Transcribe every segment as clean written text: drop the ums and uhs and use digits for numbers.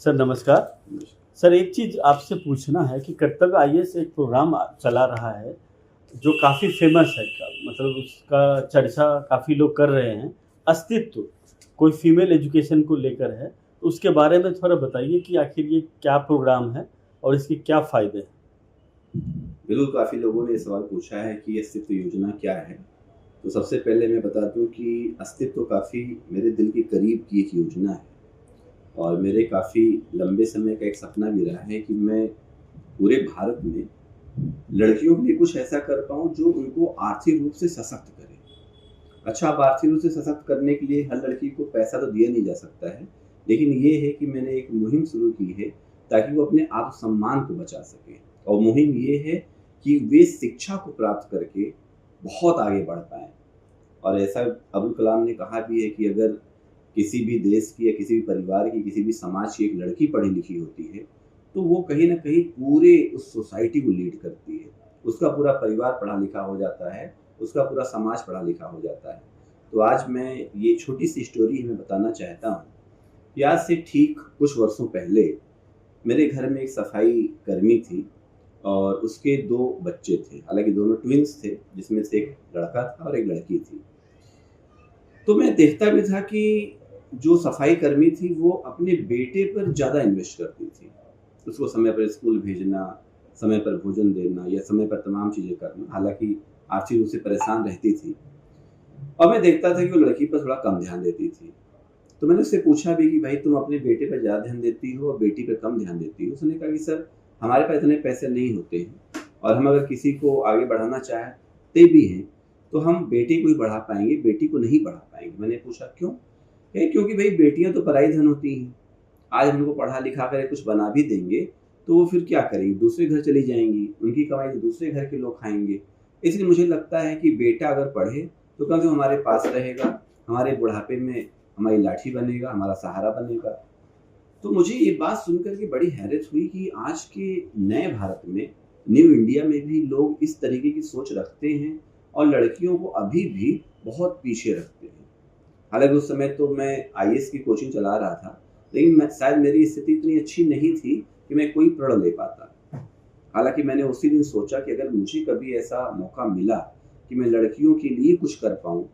Sir नमस्कार। Sir एक चीज़ आपसे पूछना है कि कर्तव्य आईएएस एक प्रोग्राम चला रहा है, जो काफ़ी फ़ेमस है। मतलब उसका चर्चा काफ़ी लोग कर रहे हैं। अस्तित्व कोई फ़ीमेल एजुकेशन को लेकर है, तो उसके बारे में थोड़ा बताइए कि आखिर ये क्या प्रोग्राम है और इसके क्या फ़ायदे हैं? बिल्कुल, काफ़ी लोगों ने ये सवाल पूछा है कि अस्तित्व योजना क्या है? तो सबसे पहले मैं बता दूँ कि अस्तित्व काफ़ी मेरे दिल के करीब की एक योजना है और मेरे काफ़ी लंबे समय का एक सपना भी रहा है कि मैं पूरे भारत में लड़कियों के लिए कुछ ऐसा कर पाऊँ जो उनको आर्थिक रूप से सशक्त करे। अच्छा, अब आर्थिक रूप से सशक्त करने के लिए हर लड़की को पैसा तो दिया नहीं जा सकता है, लेकिन ये है कि मैंने एक मुहिम शुरू की है ताकि वो अपने आत्मसम्मान को बचा सकें। और मुहिम ये है कि वे शिक्षा को प्राप्त करके बहुत आगे बढ़ पाएँ। और ऐसा अब्दुल कलाम ने कहा भी है कि अगर किसी भी देश की या किसी भी परिवार की, किसी भी समाज की एक लड़की पढ़ी-लिखी होती है, तो वो कहीं न कहीं पूरे उस सोसाइटी को लीड करती है। उसका पूरा परिवार पढ़ा-लिखा हो जाता है, उसका पूरा समाज पढ़ा-लिखा हो जाता है। तो आज मैं ये छोटी-सी स्टोरी मैं बताना चाहता हूँ कि आज से ठीक कुछ वर्षों पहले मेरे घर में एक सफाई कर्मी थी और उसके 2 बच्चे थे। हालाँकि दोनों ट्विन्स थे, जिसमें से एक लड़का था और एक लड़की थी। तो मैं देखता भी था कि जो सफाई कर्मी थी वो अपने बेटे पर ज़्यादा इन्वेस्ट करती थी। उसको समय पर स्कूल भेजना, समय पर भोजन देना या समय पर तमाम चीज़ें करना। हालाँकि आर्थिक रूप से परेशान रहती थी और मैं देखता था कि वो लड़की पर थोड़ा कम ध्यान देती थी। तो मैंने उससे पूछा भी कि भाई तुम अपने बेटे पर ज़्यादा ध्यान देती हो और बेटी पर कम ध्यान देती हो। उसने कहा कि सर हमारे पास इतने पैसे नहीं होते हैं और हम अगर किसी को आगे बढ़ाना चाहते भी हैं तो हम बेटे को ही बढ़ा पाएँगे, बेटी को नहीं बढ़ा पाएँगे। मैंने पूछा क्यों? कहे क्योंकि भाई बेटियाँ तो पराई धन होती हैं। आज हम उनको पढ़ा लिखा कर कुछ बना भी देंगे तो वो फिर क्या करेंगी? दूसरे घर चली जाएँगी, उनकी कमाई तो दूसरे घर के लोग खाएँगे। इसलिए मुझे लगता है कि बेटा अगर पढ़े तो कम से कम हमारे पास रहेगा, हमारे बुढ़ापे में हमारी लाठी बनेगा, हमारा सहारा बनेगा। तो मुझे ये बात सुनकर के बड़ी हैरत हुई कि आज के नए भारत में, न्यू इंडिया में भी लोग इस तरीके की सोच रखते हैं और लड़कियों को अभी भी बहुत पीछे रखते हैं। हालाँकि उस समय तो मैं आईएएस की कोचिंग चला रहा था, लेकिन मैं शायद मेरी स्थिति इतनी अच्छी नहीं थी कि मैं कोई प्रण ले पाता। हालाँकि मैंने उसी दिन सोचा कि अगर मुझे कभी ऐसा मौका मिला कि मैं लड़कियों के लिए कुछ कर पाऊँ,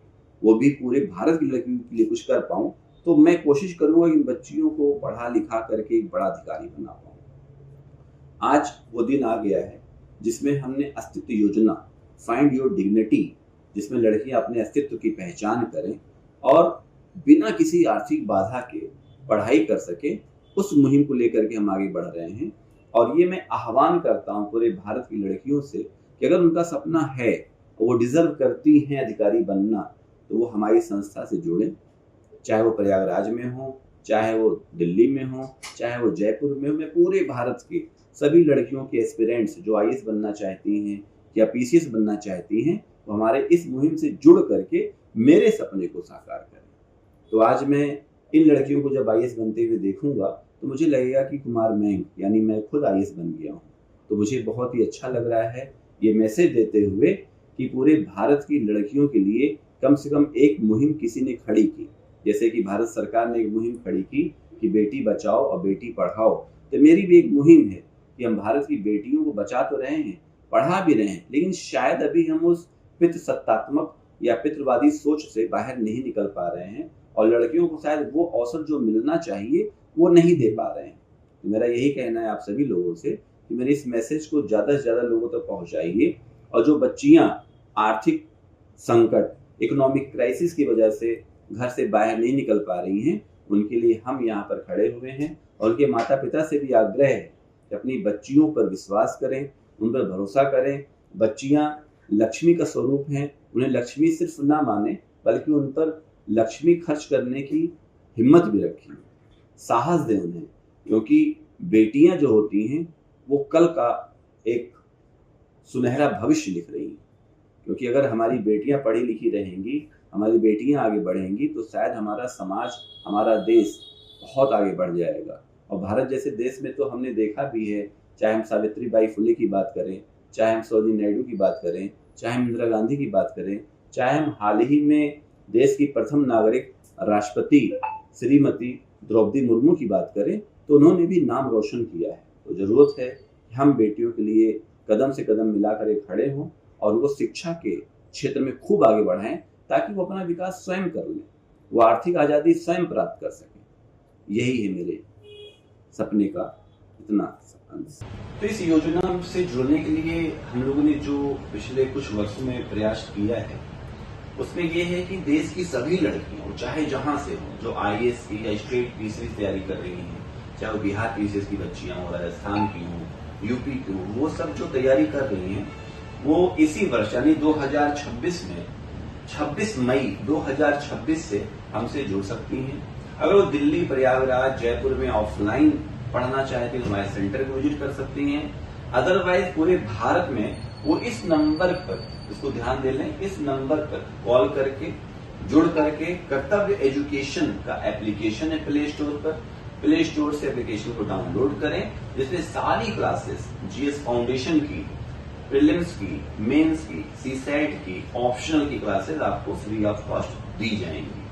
वो भी पूरे भारत की लड़कियों के लिए कुछ कर पाऊँ, तो मैं कोशिश करूँगा कि बच्चियों को पढ़ा-लिखा करके एक बड़ा अधिकारी बना पाऊँ। आज वो दिन आ गया है जिसमें हमने अस्तित्व योजना फाइंड योर डिग्निटी, जिसमें लड़कियां अपने अस्तित्व की पहचान करें और बिना किसी आर्थिक बाधा के पढ़ाई कर सके, उस मुहिम को लेकर के हम आगे बढ़ रहे हैं। और ये मैं आह्वान करता हूँ पूरे भारत की लड़कियों से कि अगर उनका सपना है, वो डिजर्व करती हैं अधिकारी बनना, तो वो हमारी संस्था से जुड़ें। चाहे वो प्रयागराज में हो, चाहे वो दिल्ली में हो, चाहे वो जयपुर में हो, मैं पूरे भारत के सभी लड़कियों के एस्पिरेंट्स जो आईएएस बनना चाहती हैं या पीसीएस बनना चाहती हैं, वो हमारे इस मुहिम से जुड़ करके मेरे सपने को साकार करें। तो आज मैं इन लड़कियों को जब आईएएस बनते हुए देखूंगा तो मुझे लगेगा कि कुमार मैं यानी मैं खुद आईएएस बन गया हूँ। तो मुझे बहुत ही अच्छा लग रहा है ये मैसेज देते हुए कि पूरे भारत की लड़कियों के लिए कम से कम एक मुहिम किसी ने खड़ी की। जैसे कि भारत सरकार ने एक मुहिम खड़ी की कि बेटी बचाओ और बेटी पढ़ाओ, तो मेरी भी एक मुहिम है कि हम भारत की बेटियों को बचा तो रहे हैं, पढ़ा भी रहे हैं, लेकिन शायद अभी हम उस पितृसत्तात्मक या पितृवादी सोच से बाहर नहीं निकल पा रहे हैं और लड़कियों को शायद वो अवसर जो मिलना चाहिए वो नहीं दे पा रहे हैं। तो मेरा यही कहना है आप सभी लोगों से कि मेरे इस मैसेज को ज़्यादा से ज़्यादा लोगों तक पहुँचाइए और जो बच्चियाँ आर्थिक संकट, इकोनॉमिक क्राइसिस की वजह से घर से बाहर नहीं निकल पा रही हैं, उनके लिए हम यहाँ पर खड़े हुए हैं और उनके माता-पिता से भी आग्रह है कि अपनी बच्चियों पर विश्वास करें, उन पर भरोसा करें। बच्चियाँ लक्ष्मी का स्वरूप हैं, उन्हें लक्ष्मी सिर्फ ना मानें, बल्कि उन पर लक्ष्मी खर्च करने की हिम्मत भी रखें, साहस दें उन्हें, क्योंकि बेटियाँ जो होती हैं, वो कल का एक सुनहरा भविष्य लिख रही हैं। क्योंकि अगर हमारी बेटियां पढ़ी लिखी रहेंगी, हमारी बेटियां आगे बढ़ेंगी, तो शायद हमारा समाज, हमारा देश बहुत आगे बढ़ जाएगा। और भारत जैसे देश में तो हमने देखा भी है, चाहे हम सावित्रीबाई फुले की बात करें, चाहे हम सरोजिनी नायडू की बात करें, चाहे हम इंदिरा गांधी की बात करें, चाहे हम हाल ही में देश की प्रथम नागरिक राष्ट्रपति श्रीमती द्रौपदी मुर्मू की बात करें, तो उन्होंने भी नाम रोशन किया है। तो ज़रूरत है कि हम बेटियों के लिए कदम से कदम मिलाकर एक खड़े हों और उनको शिक्षा के क्षेत्र में खूब आगे बढ़ाएं, ताकि वो अपना विकास स्वयं कर लें, वो आर्थिक आज़ादी स्वयं प्राप्त कर सकें। यही है मेरे सपने का इतना अंश। तो इस योजना से जुड़ने के लिए हम लोगों ने जो पिछले कुछ वर्षों में प्रयास किया है, उसमें ये है कि देश की सभी लड़कियों, चाहे जहां से हो, जो IAS की या स्टेट पीसीएस की तैयारी कर रही हैं, चाहे वो बिहार पीसीएस की बच्चियां हो, राजस्थान की हो, यूपी की हो, वो सब जो तैयारी कर रही हैं, वो इसी वर्ष यानी 2026 में 26 मई 2026 से हमसे जुड़ सकती हैं। अगर वो दिल्ली, प्रयागराज, जयपुर में ऑफलाइन पढ़ना चाहती हैं तो हमारे सेंटर को विजिट कर सकती हैं। अदरवाइज पूरे भारत में वो इस नंबर पर, इसको ध्यान दे लें, इस नंबर पर कॉल करके जुड़ करके कर्तव्य एजुकेशन का एप्लीकेशन है प्ले स्टोर पर, प्ले स्टोर से एप्लीकेशन को डाउनलोड करें, जिसमें सारी क्लासेस GS फाउंडेशन की, प्रीलिम्स की, मेंस की, CSAT की, ऑप्शनल की क्लासेस आपको फ्री ऑफ कॉस्ट दी जाएंगी।